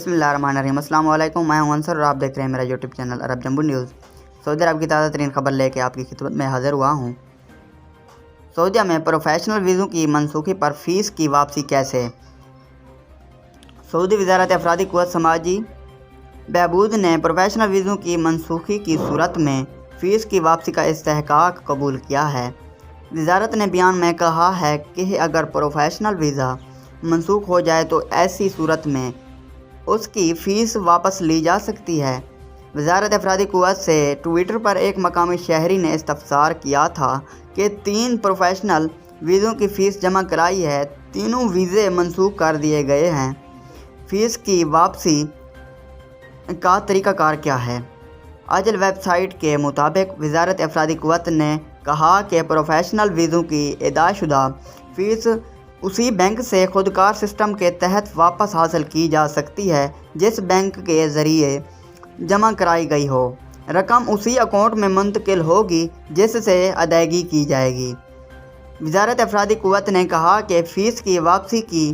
बिस्मिल्लाहिर्रहमानिर्रहीम। अस्सलाम वालेकुम, मैं हूं अंसर और आप देख रहे हैं मेरा यूट्यूब चैनल अरब जम्बू न्यूज़। सऊदी अरब की ताज़ा तरीन खबर लेके आपकी खिदमत में हाज़िर हुआ हूं। सऊदीया में प्रोफेशनल वीज़ों की मनसूखी पर फ़ीस की वापसी कैसे। सऊदी वज़ारत अफरादी क़ुव्वत समाजी बहबूद ने प्रोफेशनल वीज़ों की मनसूखी की सूरत में फ़ीस की वापसी का इस्तेहकाक कबूल किया है। वज़ारत ने बयान में कहा है कि अगर प्रोफेशनल वीज़ा मनसूख हो जाए तो ऐसी सूरत में उसकी फ़ीस वापस ली जा सकती है। वज़ारत अफरादी क़ुव्वत से ट्विटर पर एक मकामी शहरी ने इस्तफ़सार किया था कि 3 प्रोफेशनल वीज़ों की फ़ीस जमा कराई है, तीनों वीज़े मनसूख कर दिए गए हैं। फ़ीस की वापसी का तरीक़ाकार क्या है। अजल वेबसाइट के मुताबिक वज़ारत अफरादी क़ुव्वत ने कहा कि प्रोफेशनल वीज़ों की अदाशुदा फ़ीस उसी बैंक से खुदकार सिस्टम के तहत वापस हासिल की जा सकती है जिस बैंक के ज़रिए जमा कराई गई हो। रकम उसी अकाउंट में मुंतकिल होगी जिससे अदायगी की जाएगी। वज़ारत अफरादी क़ुव्वत ने कहा कि फ़ीस की वापसी की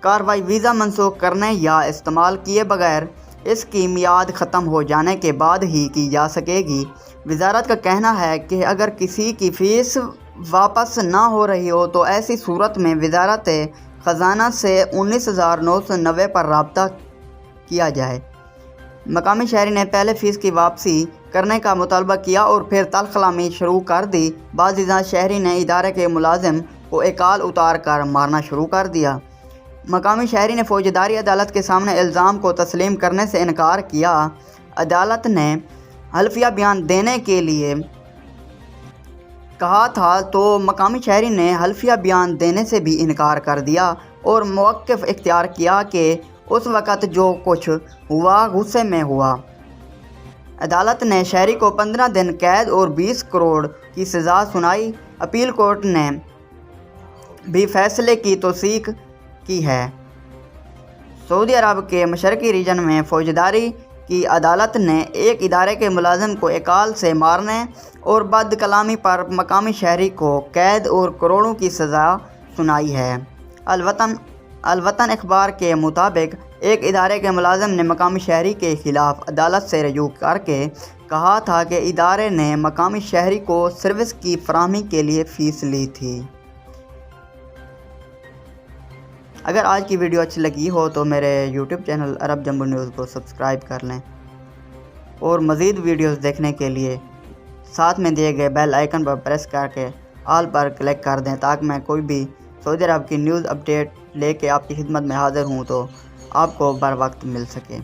कार्रवाई वीज़ा मनसूख करने या इस्तेमाल किए बगैर इसकी मियाद ख़त्म हो जाने के बाद ही की जा सकेगी। वज़ारत का कहना है कि अगर किसी की फ़ीस वापस ना हो रही हो तो ऐसी सूरत में वज़ारत ख़ज़ाना से 19,990 पर रब्ता किया जाए। मकामी शहरी ने पहले फ़ीस की वापसी करने का मुतालबा किया और फिर तलख़लामी शुरू कर दी। बाज़ शहरी ने इदारे के मुलाजिम को एकाल उतार कर मारना शुरू कर दिया। मकामी शहरी ने फ़ौजदारी अदालत के सामने इल्ज़ाम को तस्लीम करने से इनकार किया। अदालत ने हल्फिया बयान देने के लिए कहा था तो मकामी शहरी ने हल्फिया बयान देने से भी इनकार कर दिया और मौक़िफ़ इख्तियार किया कि उस वक़्त जो कुछ हुआ गुस्से में हुआ। अदालत ने शहरी को 15 दिन कैद और 20 करोड़ की सज़ा सुनाई। अपील कोर्ट ने भी फैसले की तौसीक़ की है। सऊदी अरब के मशरक़ी रीजन में फ़ौजदारी की अदालत ने एक इदारे के मुलाजिम को एकाल से मारने और बदकलामी पर मकामी शहरी को कैद और करोड़ों की सज़ा सुनाई है। अलवतन अखबार के मुताबिक एक इदारे के मुलाजिम ने मकामी शहरी के ख़िलाफ़ अदालत से रजू करके कहा था कि इदारे ने मकामी शहरी को सर्विस की फराहमी के लिए फ़ीस ली थी। अगर आज की वीडियो अच्छी लगी हो तो मेरे यूट्यूब चैनल अरब जम्बू न्यूज़ को सब्सक्राइब कर लें और मज़ीद वीडियोस देखने के लिए साथ में दिए गए बेल आइकन पर प्रेस करके ऑल पर क्लिक कर दें ताकि मैं कोई भी सऊदी अरब की न्यूज़ अपडेट लेके आपकी खिदमत में हाज़िर हूँ तो आपको बर वक्त मिल सके।